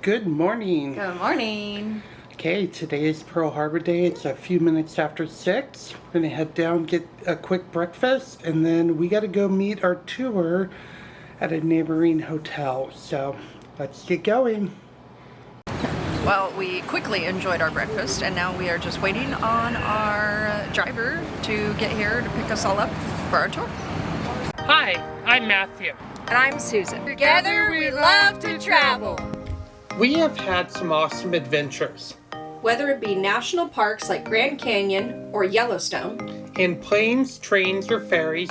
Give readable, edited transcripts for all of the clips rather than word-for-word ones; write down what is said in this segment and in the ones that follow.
Good morning. Good morning. Okay, today is Pearl Harbor Day. It's a few minutes after 6. We're gonna head down, get a quick breakfast, and then we gotta go meet our tour at a neighboring hotel. So let's get going. Well, we quickly enjoyed our breakfast and now we are just waiting on our driver to get here to pick us all up for our tour. Hi, I'm Matthew. And I'm Susan. Together we love to travel. We have had some awesome adventures. Whether it be national parks like Grand Canyon or Yellowstone, In planes, trains, or ferries,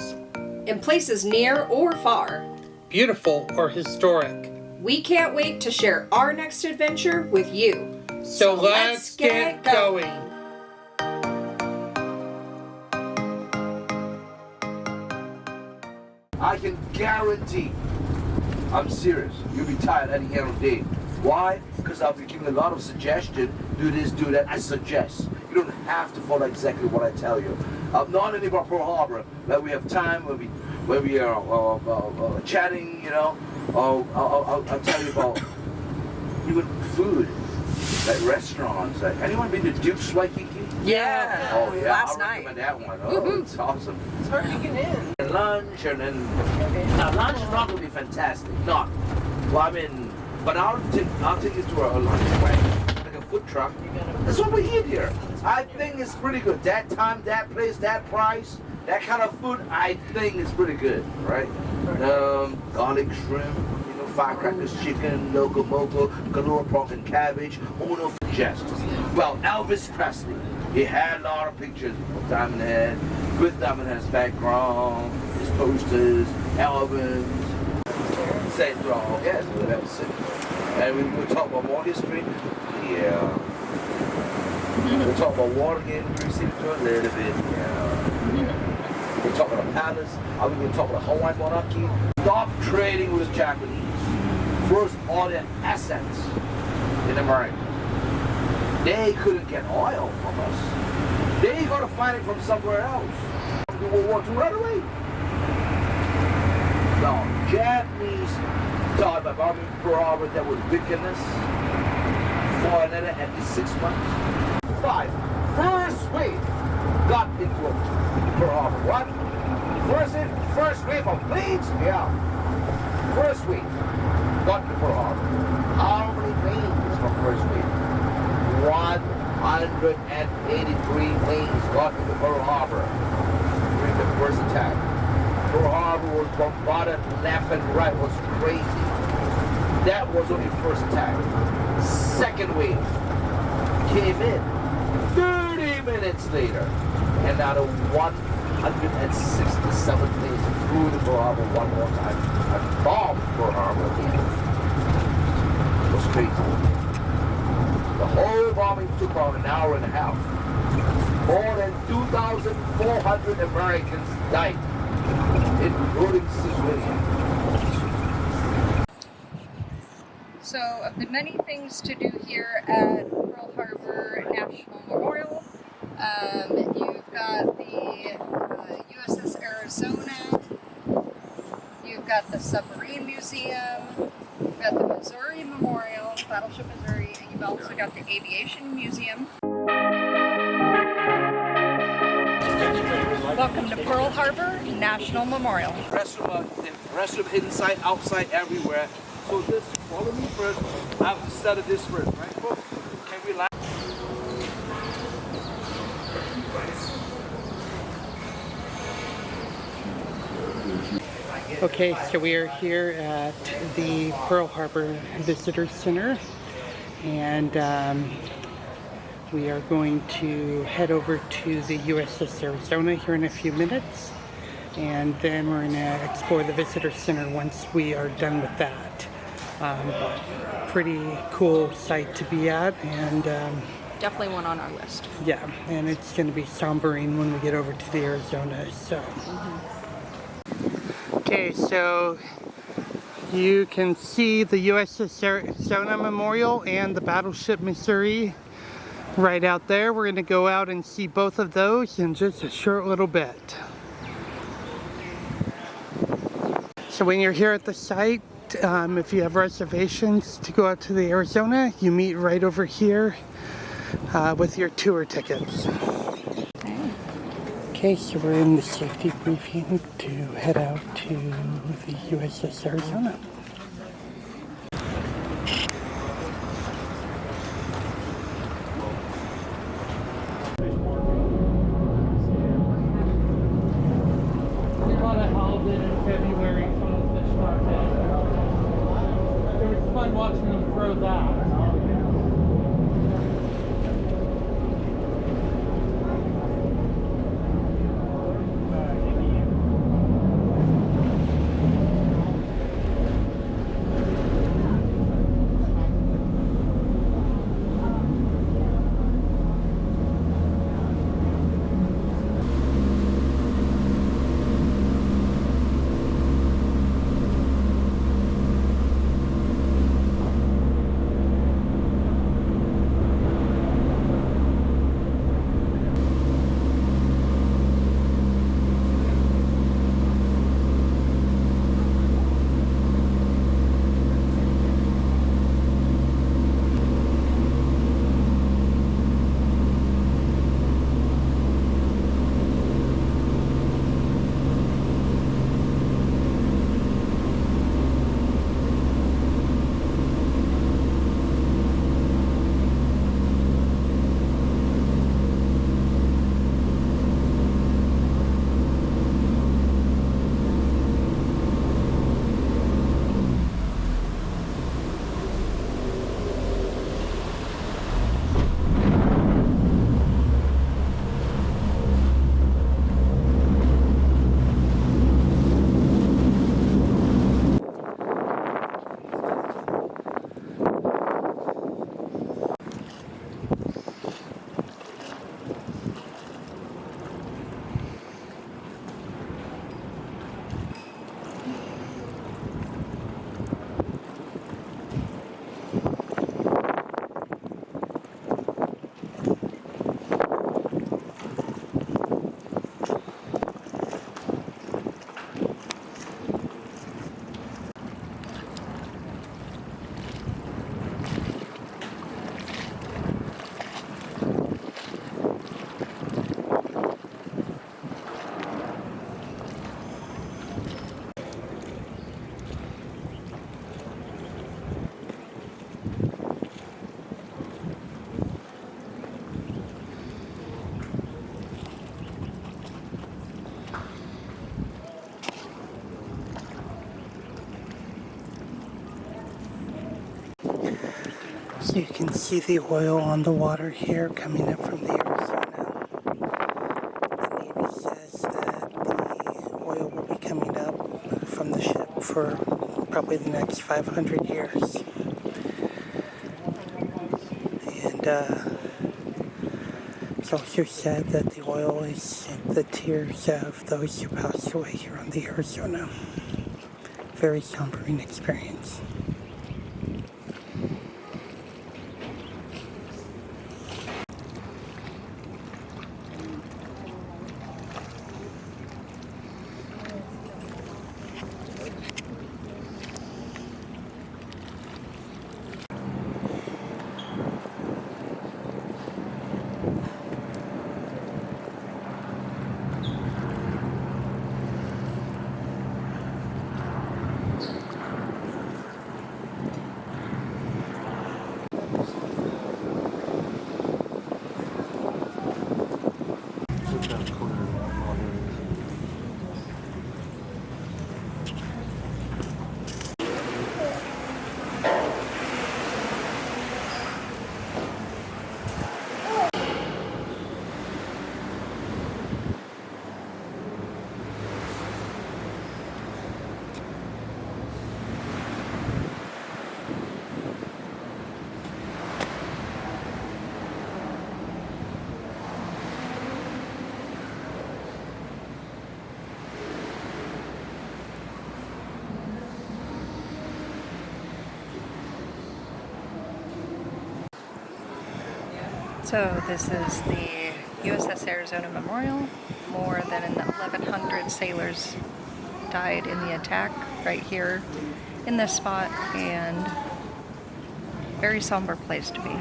in places near or far, beautiful or historic. we can't wait to share our next adventure with you. So let's get going. I can guarantee, I'm serious, you'll be tired at the end of the day. Why? Because I'll be giving a lot of suggestion, do this, do that, I suggest. You don't have to follow exactly what I tell you. Not only about Pearl Harbor, that we have time when we are chatting, you know, I'll tell you about even food, like restaurants. Like, anyone been to Duke's Waikiki? Yeah. Oh yeah, Last I recommend that one. Oh, Woohoo. it's awesome. It's hard to get in. And lunch, and then now lunch is not gonna be fantastic. Not. Well, I mean, but I'll take you to a lunch way, like a food truck. That's what we eat here. I think it's pretty good. That time, that place, that price, that kind of food, I think is pretty good, right? Garlic shrimp, you know, firecrackers, chicken, loco moco, galore pork and cabbage. Oh no, just. Well, Elvis Presley. He had a lot of pictures of Diamond Head, with Diamond Head's background, his posters, Elvis. Say wrong, yes, that's it. And we'll talk about more history. Yeah. We'll talk about Watergate, precinct a little bit. Yeah. We'll talk about the palace. We're going to talk about the Hawaiian monarchy. Stop trading with the Japanese. First, all their assets in America. They couldn't get oil from us. They got to find it from somewhere else. World War II right away. No, Japanese thought about bombing Pearl Harbor that was wickedness for another at least 6 months. 5. First wave got into Pearl Harbor. What? First wave of planes? Yeah. First wave got into Pearl Harbor. How many planes from first wave? 183 planes got into Pearl Harbor during the first attack. Pearl Harbor was bombarded left and right, was crazy. That was only first attack. Second wave came in 30 minutes later, and now the 167 planes flew to Pearl Harbor one more time and bombed Pearl Harbor again. It was crazy. The whole bombing took about an hour and a half. More than 2,400 Americans died, including civilians. So, of the many things to do here at Pearl Harbor National Memorial, you've got the USS Arizona, you've got the Submarine Museum, you've got the Missouri Memorial, Battleship Missouri, and you've also got the Aviation Museum. Welcome to Pearl Harbor National Memorial. Restroom inside, outside, everywhere. So this, follow me first. I have to study this first, right? Can we relax? Okay, so we are here at the Pearl Harbor Visitor Center, and we are going to head over to the USS Arizona here in a few minutes, and then we're going to explore the Visitor Center once we are done with that. But pretty cool site to be at, and Definitely one on our list. yeah, and it's going to be sombering when we get over to the Arizona. So. Okay, so you can see the USS Arizona Memorial and the Battleship Missouri right out there. We're going to go out and see both of those in just a short little bit. So when you're here at the site, if you have reservations to go out to the Arizona, you meet right over here with your tour tickets. Okay, so we're in the safety briefing to head out to the USS Arizona. February from the fish market. It was fun watching them throw that. So you can see the oil on the water here coming up from the Arizona. The Navy says that the oil will be coming up from the ship for probably the next 500 years. And it's also said that the oil is the tears of those who passed away here on the Arizona. Very sombering experience. So this is the USS Arizona Memorial. More than 1,100 sailors died in the attack right here in this spot, and very somber place to be.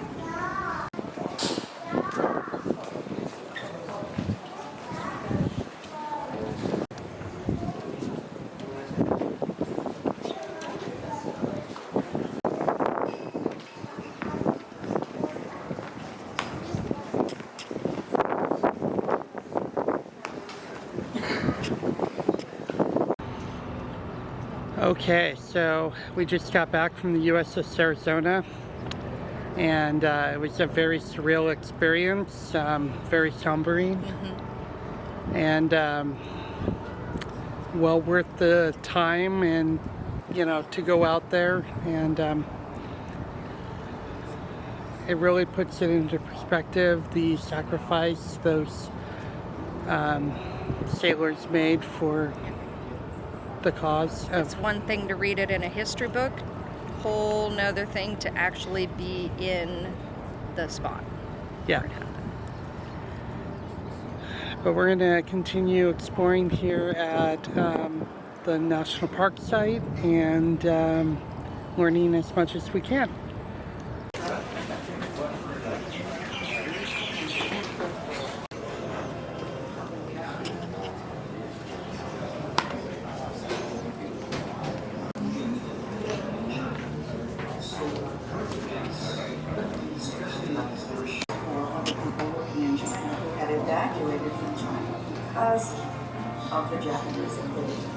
Okay, so we just got back from the USS Arizona, and it was a very surreal experience, very sombering, and well worth the time, and you know, to go out there, and it really puts it into perspective, the sacrifice those sailors made for the cause. It's one thing to read it in a history book, whole nother thing to actually be in the spot. Yeah. But we're going to continue exploring here at the National Park site and learning as much as we can. Had evacuated from China because of the Japanese invasion.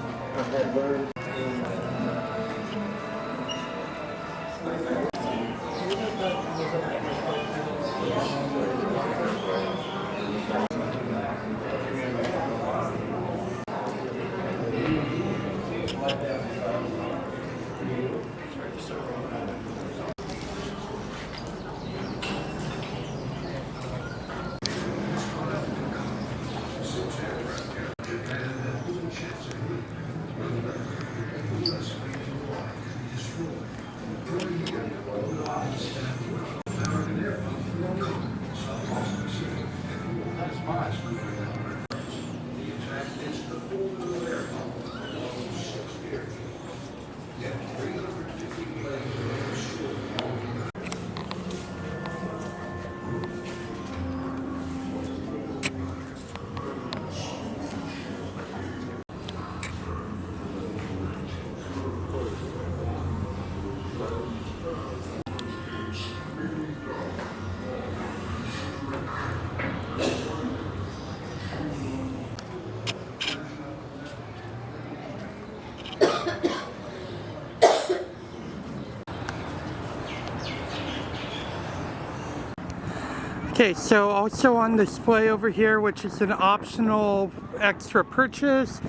Okay, so also on display over here, which is an optional extra purchase,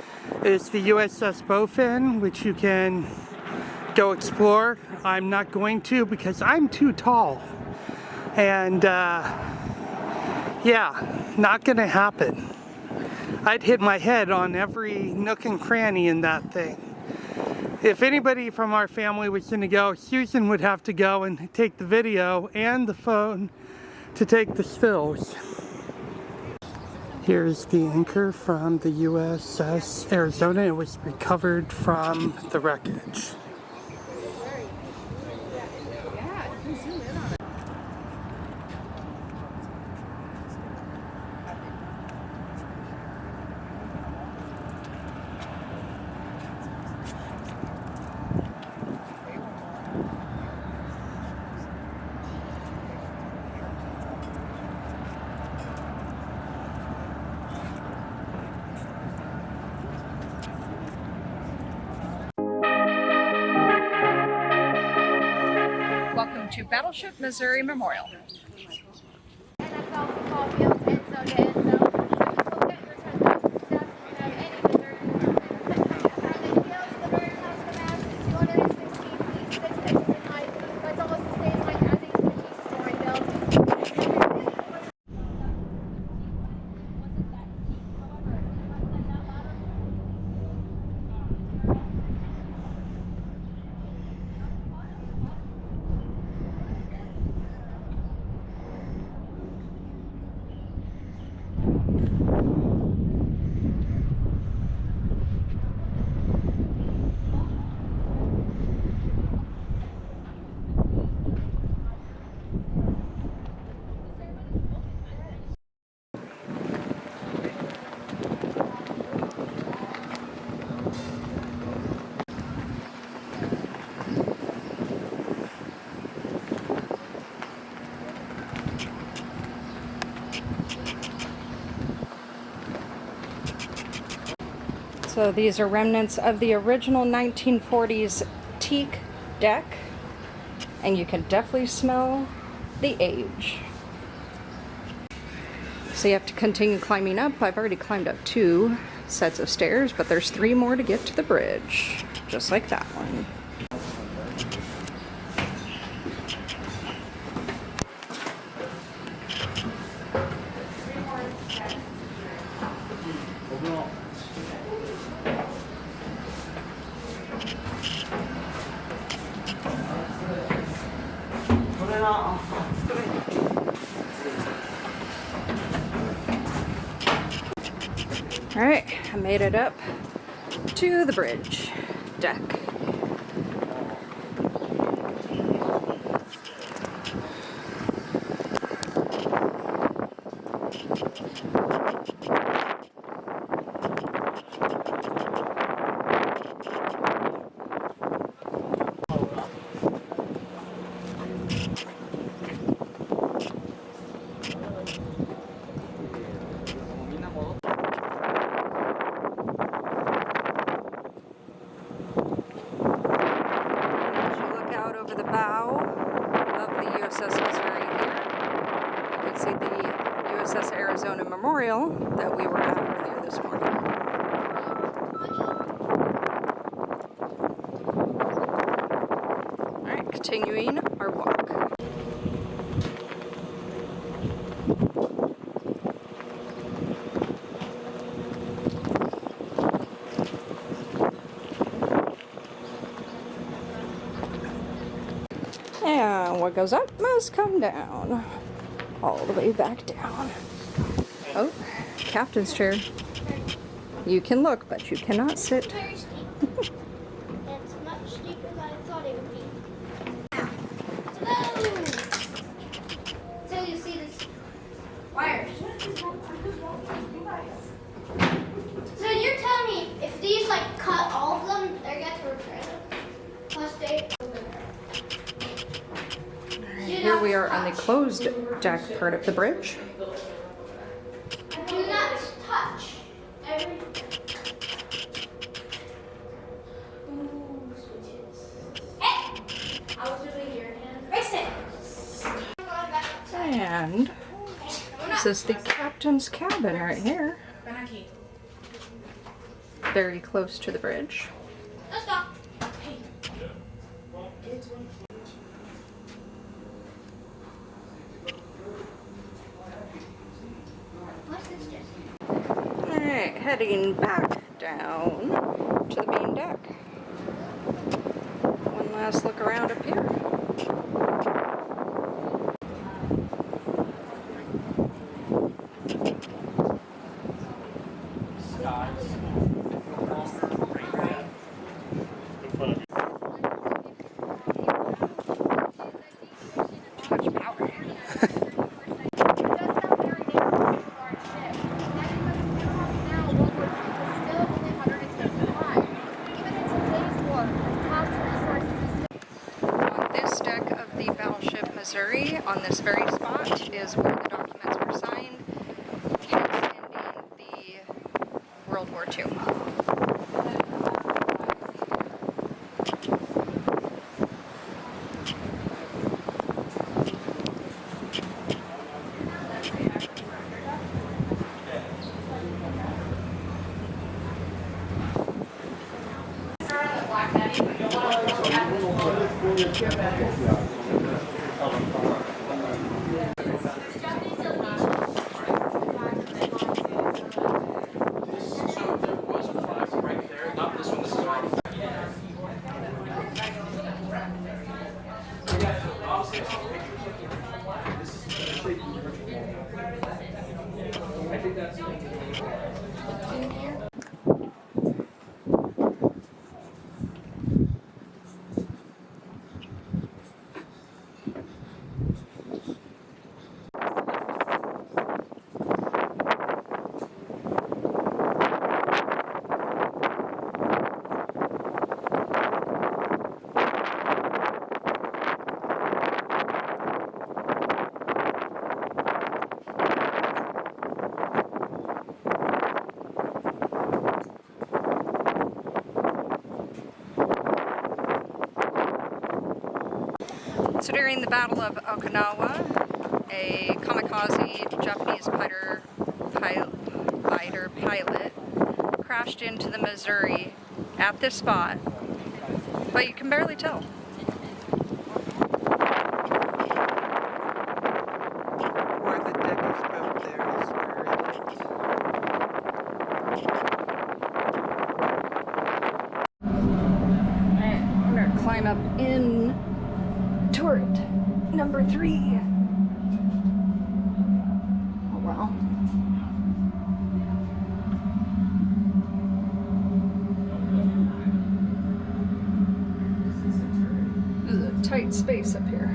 is the USS Bowfin, which you can go explore. I'm not going to because I'm too tall. And yeah, not gonna happen. I'd hit my head on every nook and cranny in that thing. If anybody from our family was gonna go, Susan would have to go and take the video and the phone to take the stills. Here's the anchor from the USS Arizona. It was recovered from the wreckage. Welcome to Battleship Missouri Memorial. So these are remnants of the original 1940s teak deck, and you can definitely smell the age. So you have to continue climbing up. I've already climbed up 2 sets of stairs, but there's 3 more to get to the bridge, just like that one. All right, I made it up to the bridge deck. The bow of the USS Missouri here. You can see the USS Arizona Memorial that we were at earlier this morning. Alright, continuing our walk. And what goes up must come down. All the way back down. Oh, captain's chair. You can look, but you cannot sit. Very steep. It's much steeper than I thought it would be. Whoa! So you see this wires. So you're telling me if these like cut all of them, they get to repair them? Plus they over there. Here we are on the closed deck part of the bridge. Do not touch everything. Ooh, switches. Hey! I was really here. Fix it! And this is the captain's cabin right here. Very close to the bridge. Let's go. What's this just? Alright, heading back down to the main deck. One last look around up here. The Battleship Missouri, on this very spot, is where the documents were signed, hence ending the World War II. during the Battle of Okinawa, a kamikaze Japanese fighter pilot crashed into the Missouri at this spot, but you can barely tell. Where the deck is built there is where it is. Alright, I'm gonna climb up in turret number 3. Oh well. This is a tight space up here.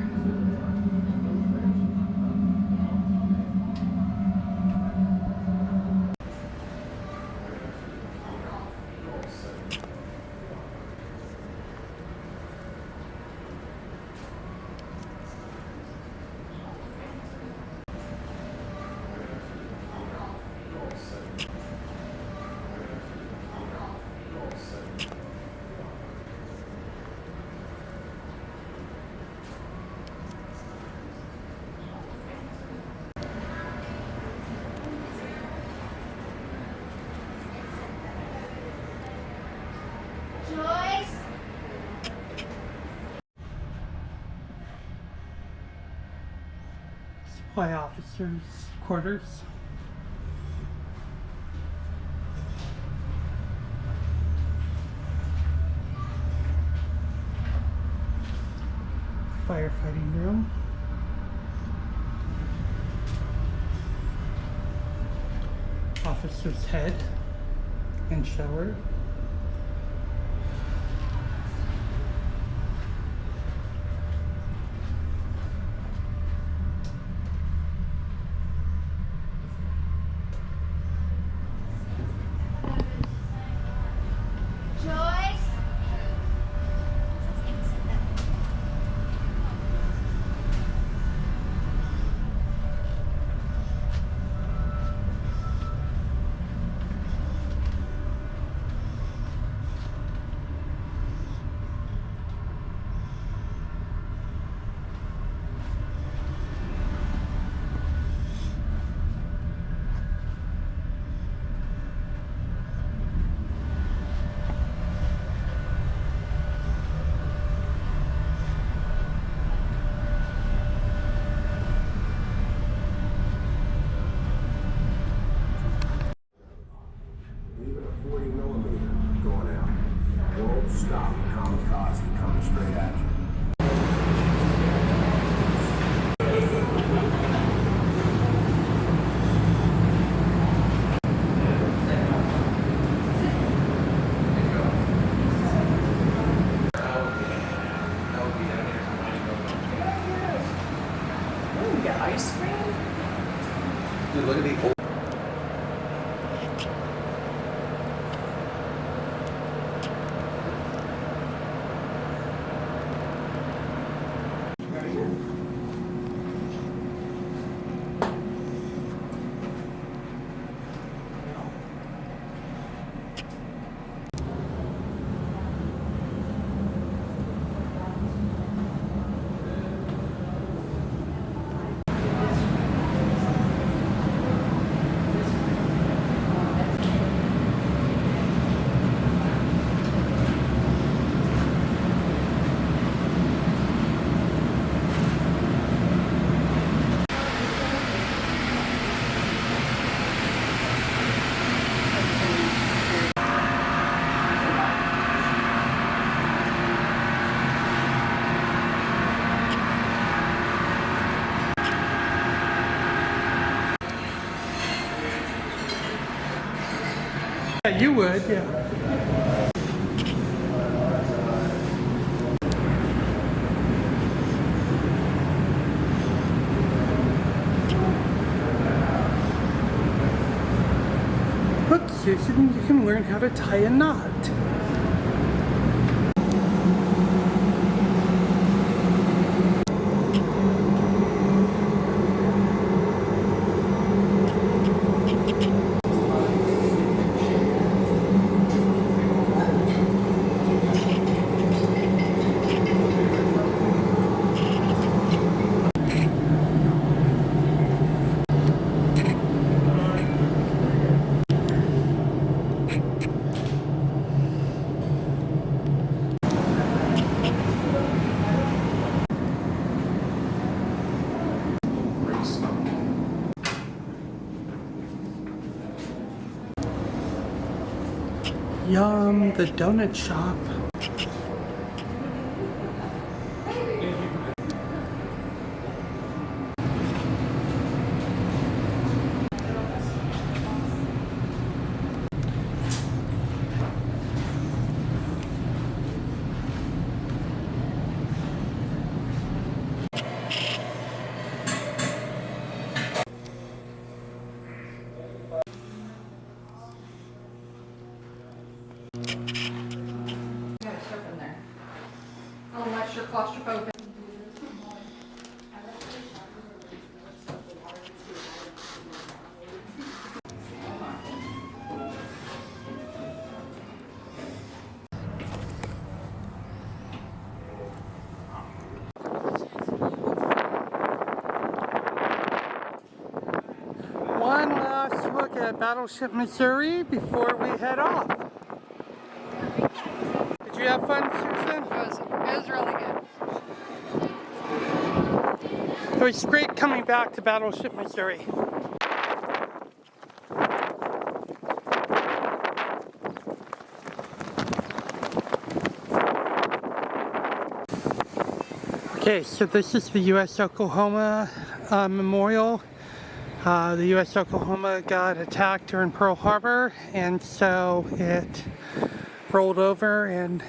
Joyce. Supply officers' quarters. Firefighting room. Officer's head and shower. Joyce. Even a 40 millimeter going out. Won't stop. Kamikaze coming straight at you. You got ice cream? Dude, look at the old. Yeah, you would, yeah. Look, Susan, you can learn how to tie a knot. Yum, the donut shop. Unless you're claustrophobic. One last look at Battleship Missouri before we head off. Did you have fun, Susan? It was really good. It was great coming back to Battleship Missouri. Okay, so this is the U.S. Oklahoma Memorial. The U.S. Oklahoma got attacked during Pearl Harbor, and so it rolled over, and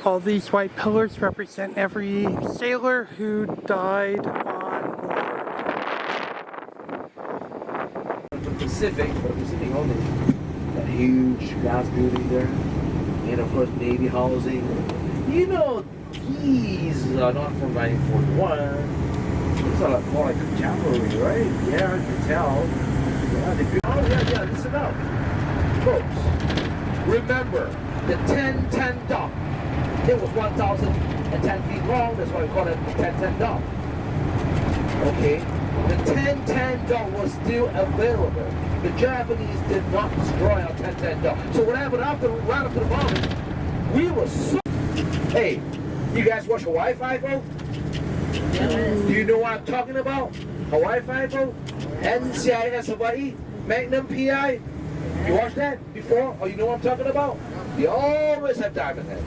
all these white pillars represent every sailor who died on board. The Pacific only, that huge glass building there, and of course Navy housing. You know, these are not from 1941. These are more like cavalry, right? Yeah, I can tell. Yeah, listen up. Folks, remember the 10-10 dock. It was 1,010 feet long, that's why we call it the 10-10 dock. Okay? The 10-10 dock was still available. The Japanese did not destroy our 10-10 dock. So what happened right after the bombing, we were so... Hey, you guys watch Hawaii Five-O? Do you know what I'm talking about? Hawaii Five-O? NCIS Hawaii? Magnum PI? You watched that before? Or you know what I'm talking about? They always have diamond head.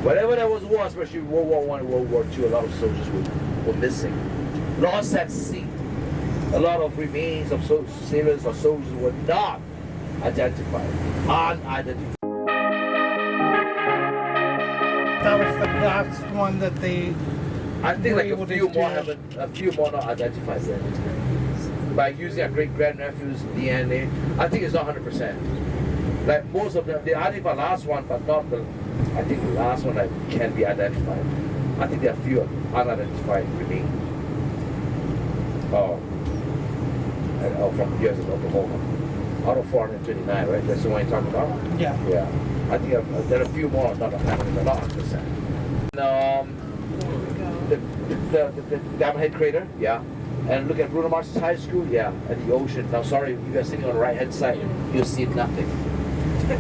Whatever that was war, especially World War I and World War II, a lot of soldiers were missing. Lost at sea. A lot of remains of sailors or soldiers were not identified. Unidentified. That was the last one that they I think like able a to few do. more not identified yet. By using our great grandnephew's DNA, I think it's not 100%. Like most of them, they identified the last one, but not the. I think the last one that can be identified. I think there are few unidentified remains. From USS Oklahoma, out of 429, right? That's the one you're talking about. Yeah. Yeah. I think there are a few more, not 100%. The Diamond Head crater, yeah. And look at Bruno Mars's high school, yeah. And the ocean. Now, sorry, you guys sitting on the right hand side, you'll see nothing. No,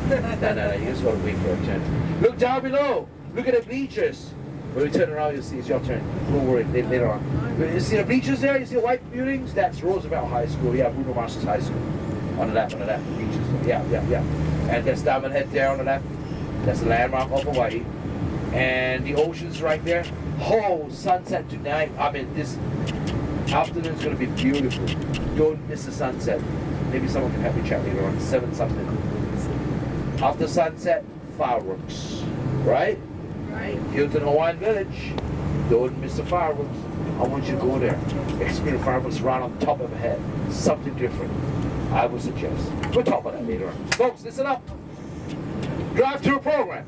you just want to wait for a turn. Look down below. Look at the bleachers. When we turn around, you'll see it's your turn. Don't worry, later on. You see the bleachers there? You see the white buildings? That's Roosevelt High School. Yeah, Bruno Mars's high school. On the left, bleachers. Yeah. And there's Diamond Head there on the left. That's the landmark of Hawaii. And the ocean's right there. Oh, sunset tonight. I mean, this afternoon's going to be beautiful. Don't miss the sunset. Maybe someone can help me chat later on. 7 something. After sunset, fireworks. Right? Right. Hilton Hawaiian Village. Don't miss the fireworks. I want you to go there. Experience fireworks right on top of the head. Something different. I would suggest. We'll talk about that later on. Folks, listen up. Drive-through program.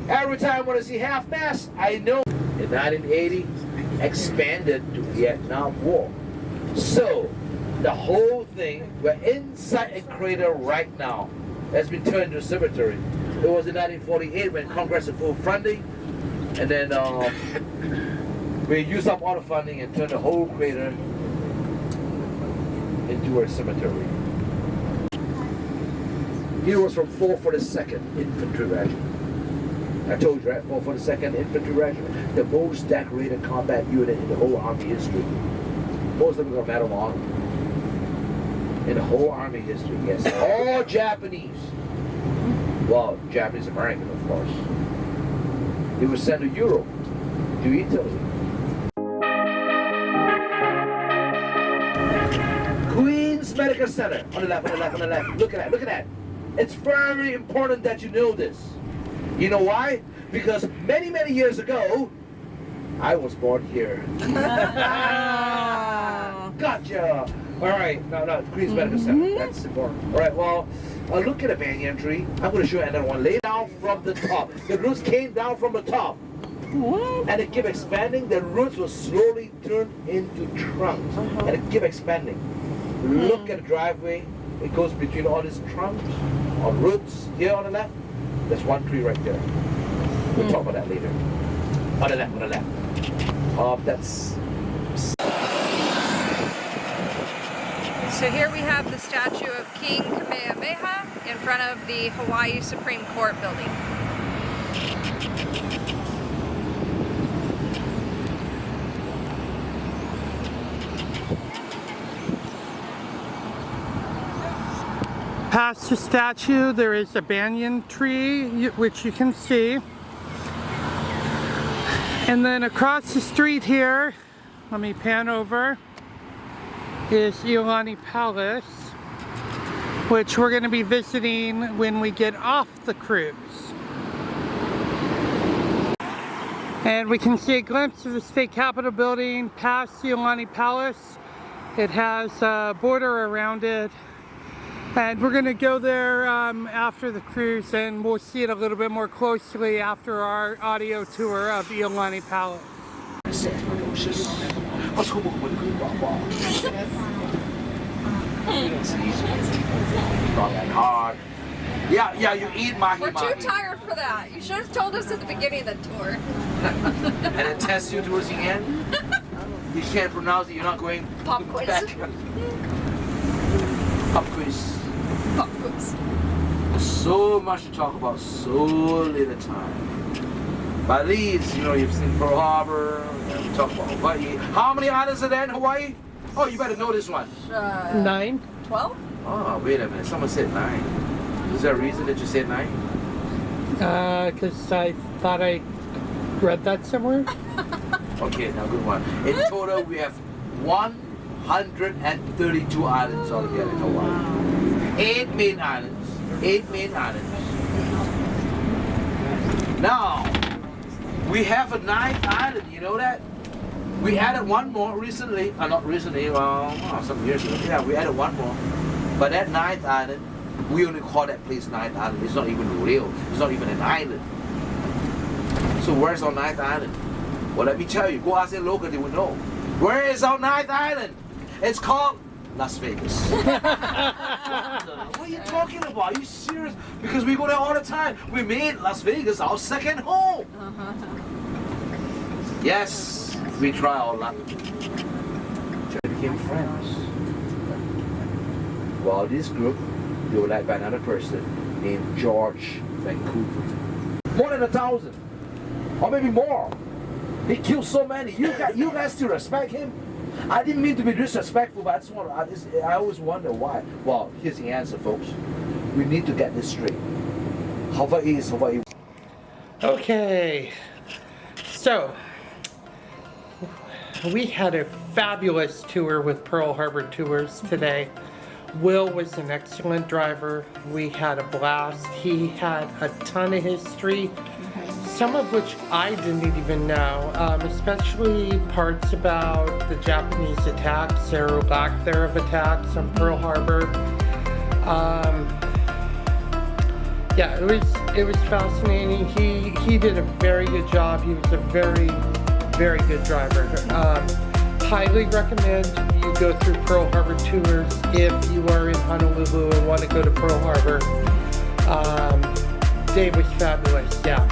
Every time I want to see half-mast, I know. In 1980, expanded to Vietnam War. So, the whole thing, we're inside a crater right now. Has been turned into a cemetery. It was in 1948 when Congress had full funding, and then we used up all the funding and turned the whole crater into a cemetery. He was from 442nd Infantry Regiment. I told you, right? 442nd Infantry Regiment, the most decorated combat unit in the whole Army history. Most of them got Medal of Honor. in the whole Army history. Yes, all Japanese. Well, Japanese American, of course. He was sent to Europe, to Italy. Queen's Medical Center. On the left, on the left, on the left. Look at that, look at that. It's very important that you know this. You know why? Because many, many years ago, I was born here. Gotcha. All right, no, Queen's Medical Center. That's important. All right, well, look at the banyan tree. I'm going to show you another one. Lay down from the top. The roots came down from the top. What? And it kept expanding. The roots will slowly turn into trunks. And it kept expanding. Look at the driveway. It goes between all these trunks or roots. Here on the left, there's one tree right there. We'll talk about that later. On the left, on the left. That's... So here we have the statue of King Kamehameha in front of the Hawaii Supreme Court building. Past the statue, there is a banyan tree, which you can see. And then across the street here, let me pan over, is Iolani Palace, which we're going to be visiting when we get off the cruise. And we can see a glimpse of the state capitol building past the Iolani Palace. It has a border around it. And we're going to go there after the cruise, and we'll see it a little bit more closely after our audio tour of Iolani Palace. Hard. Yeah, you eat mahi. We're too tired for that. You should have told us at the beginning of the tour. And it tests you towards the end. You can't pronounce it. You're not going Pop quiz. back. Pop quiz. Pop quiz. So much to talk about, so little time. But at least, you know, you've seen Pearl Harbor, and we talked about Hawaii. How many islands are there in Hawaii? Oh, you better know this one. 9. 12? Oh, wait a minute. Someone said 9. Is there a reason that you said 9? Because I thought I read that somewhere. Okay, now good one. In total, we have 132 islands altogether in Hawaii. 8 main islands. 8 main islands. Now, we have a 9th island, you know that? We added one more recently, not recently, some years ago. Yeah, we added one more. But that 9th island, we only call that place 9th island. It's not even real. It's not even an island. So where's our 9th island? Well, let me tell you. Go ask a local, they will know. Where is our 9th island? It's called Las Vegas. What are you talking about? Are you serious? Because we go there all the time. We made Las Vegas our second home. Yes, we try our luck. We became friends. Well, this group, they were led by another person named George Vancouver. More than 1,000, or maybe more. He killed so many. You guys still respect him? I didn't mean to be disrespectful, but I always wonder why. Well, here's the answer, folks. We need to get this straight. Hawaii is Hawaii. Okay, so we had a fabulous tour with Pearl Harbor Tours today. Will was an excellent driver. We had a blast. He had a ton of history, some of which I didn't even know, especially parts about the Japanese attacks or lack thereof attacks on Pearl Harbor. Yeah, it was fascinating. He did a very good job. He was a very, very good driver. Highly recommend you go through Pearl Harbor Tours if you are in Honolulu and want to go to Pearl Harbor. Dave was fabulous, yeah.